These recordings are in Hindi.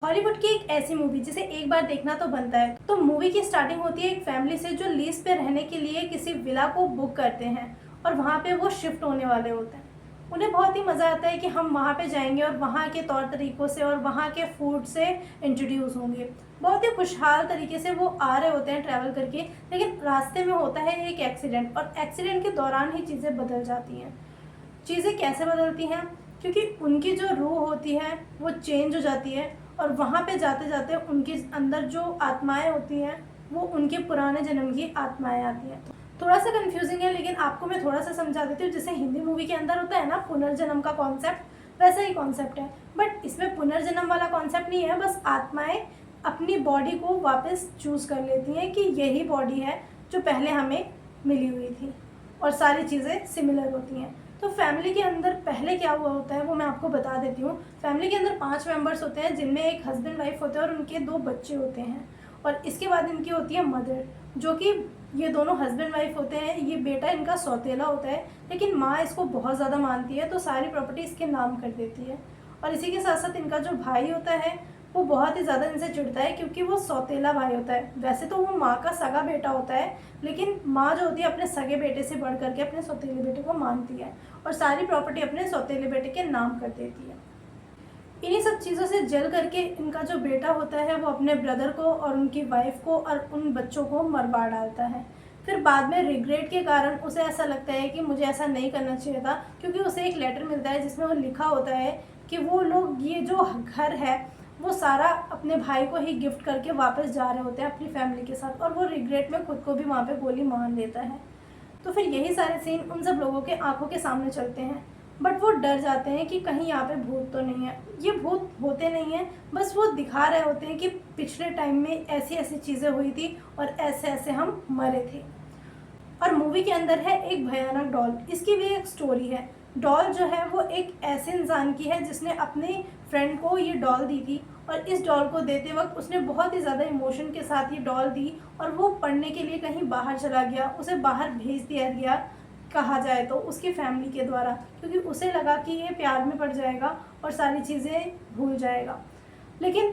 हॉलीवुड की एक ऐसी मूवी जिसे एक बार देखना तो बनता है। तो मूवी की स्टार्टिंग होती है एक फैमिली से जो लीज पे रहने के लिए किसी विला को बुक करते हैं और वहाँ पे वो शिफ्ट होने वाले होते हैं। उन्हें बहुत ही मज़ा आता है कि हम वहाँ पे जाएंगे और वहाँ के तौर तरीक़ों से और वहाँ के फूड से इंट्रोड्यूस होंगे। बहुत ही खुशहाल तरीके से वो आ रहे होते हैं ट्रैवल करके, लेकिन रास्ते में होता है एक एक्सीडेंट और एक्सीडेंट के दौरान ही चीज़ें बदल जाती हैं। चीज़ें कैसे बदलती हैं? क्योंकि उनकी जो रूह होती है वो चेंज हो जाती है और वहाँ पे जाते जाते उनके अंदर जो आत्माएं होती हैं वो उनके पुराने जन्म की आत्माएं आती हैं। थोड़ा सा कंफ्यूजिंग है, लेकिन आपको मैं थोड़ा सा समझा देती हूँ। जैसे हिंदी मूवी के अंदर होता है ना पुनर्जन्म का कॉन्सेप्ट, वैसा ही कॉन्सेप्ट है, बट इसमें पुनर्जन्म वाला कॉन्सेप्ट नहीं है। बस आत्माएं अपनी बॉडी को वापस चूज कर लेती हैं कि यही बॉडी है जो पहले हमें मिली हुई थी और सारी चीज़ें सिमिलर होती हैं। तो फैमिली के अंदर पहले क्या हुआ होता है वो मैं आपको बता देती हूँ। फैमिली के अंदर 5 मेंबर्स होते हैं, जिनमें एक हस्बैंड वाइफ होते हैं और उनके 2 बच्चे होते हैं। और इसके बाद इनकी होती है मदर, जो कि ये दोनों हस्बैंड वाइफ होते हैं। ये बेटा इनका सौतेला होता है, लेकिन माँ इसको बहुत ज़्यादा मानती है तो सारी प्रॉपर्टी इसके नाम कर देती है। और इसी के साथ साथ इनका जो भाई होता है वो बहुत ही ज़्यादा इनसे चिढ़ता है, क्योंकि वो सौतेला भाई होता है। वैसे तो वो माँ का सगा बेटा होता है, लेकिन माँ जो होती है अपने सगे बेटे से बढ़ करके अपने सौतेले बेटे को मानती है और सारी प्रॉपर्टी अपने सौतेले बेटे के नाम कर देती है। इन्हीं सब चीज़ों से जल करके इनका जो बेटा होता है वो अपने ब्रदर को और उनकी वाइफ को और उन बच्चों को मरवा डालता है। फिर बाद में रिग्रेट के कारण उसे ऐसा लगता है कि मुझे ऐसा नहीं करना चाहिए था, क्योंकि उसे एक लेटर मिलता है जिसमें वो लिखा होता है कि वो लोग ये जो घर है वो सारा अपने भाई को ही गिफ्ट करके वापस जा रहे होते हैं अपनी फैमिली के साथ, और वो रिग्रेट में खुद को भी वहाँ पे गोली मार लेता है। तो फिर यही सारे सीन उन सब लोगों के आंखों के सामने चलते हैं, बट वो डर जाते हैं कि कहीं यहाँ पे भूत तो नहीं है। ये भूत होते नहीं हैं, बस वो दिखा रहे होते हैं कि पिछले टाइम में ऐसी ऐसी चीज़ें हुई थी और ऐसे ऐसे हम मरे थे। और मूवी के अंदर है एक भयानक डॉल। इसकी भी एक स्टोरी है। डॉल जो है वो एक ऐसे इंसान की है जिसने अपने फ्रेंड को ये डॉल दी थी, और इस डॉल को देते वक्त उसने बहुत ही ज़्यादा इमोशन के साथ ये डॉल दी, और वो पढ़ने के लिए कहीं बाहर चला गया। उसे बाहर भेज दिया गया, कहा जाए तो उसकी फैमिली के द्वारा, क्योंकि उसे लगा कि ये प्यार में पड़ जाएगा और सारी चीज़ें भूल जाएगा। लेकिन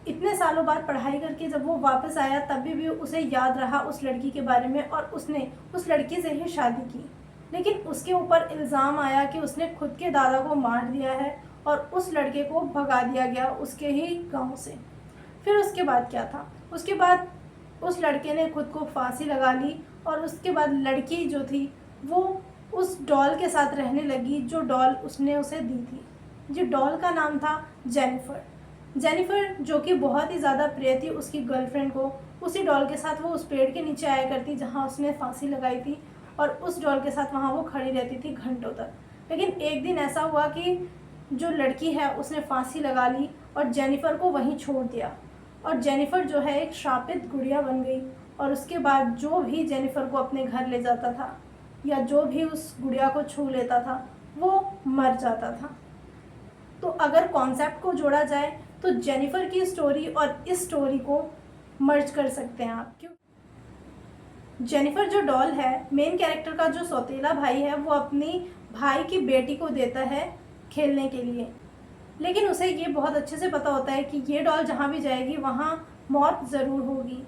इतने सालों बाद पढ़ाई करके जब वो वापस आया तभी भी उसे याद रहा उस लड़की के बारे में, और उसने उस लड़की से ही शादी की। लेकिन उसके ऊपर इल्ज़ाम आया कि उसने खुद के दादा को मार दिया है और उस लड़के को भगा दिया गया उसके ही गांव से। फिर उसके बाद क्या था? उसके बाद उस लड़के ने खुद को फांसी लगा ली, और उसके बाद लड़की जो थी वो उस डॉल के साथ रहने लगी जो डॉल उसने उसे दी थी। जो डॉल का नाम था जेनिफर। जेनिफर जो कि बहुत ही ज़्यादा प्रिय थी उसकी गर्लफ्रेंड को। उसी डॉल के साथ वो उस पेड़ के नीचे आया करती जहाँ उसने फांसी लगाई थी, और उस डॉल के साथ वहाँ वो खड़ी रहती थी घंटों तक। लेकिन एक दिन ऐसा हुआ कि जो लड़की है उसने फांसी लगा ली और जेनिफर को वहीं छोड़ दिया, और जेनिफर जो है एक श्रापित गुड़िया बन गई। और उसके बाद जो भी जेनिफर को अपने घर ले जाता था या जो भी उस गुड़िया को छू लेता था वो मर जाता था। तो अगर कॉन्सेप्ट को जोड़ा जाए तो जेनिफर की स्टोरी और इस स्टोरी को मर्ज कर सकते हैं आप। क्यों? जेनिफर जो डॉल है, मेन कैरेक्टर का जो सौतेला भाई है, वो अपनी भाई की बेटी को देता है खेलने के लिए। लेकिन उसे ये बहुत अच्छे से पता होता है कि ये डॉल जहाँ भी जाएगी वहाँ मौत ज़रूर होगी,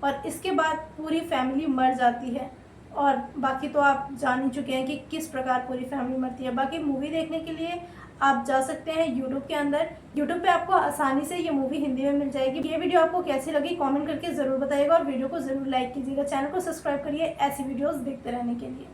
और इसके बाद पूरी फैमिली मर जाती है। और बाकी तो आप जान ही चुके हैं कि किस प्रकार पूरी फैमिली मरती है। बाकी मूवी देखने के लिए आप जा सकते हैं यूट्यूब के अंदर। यूट्यूब पे आपको आसानी से ये मूवी हिंदी में मिल जाएगी। ये वीडियो आपको कैसी लगी कमेंट करके ज़रूर बताइएगा, और वीडियो को ज़रूर लाइक कीजिएगा। चैनल को सब्सक्राइब करिए ऐसी वीडियोस देखते रहने के लिए।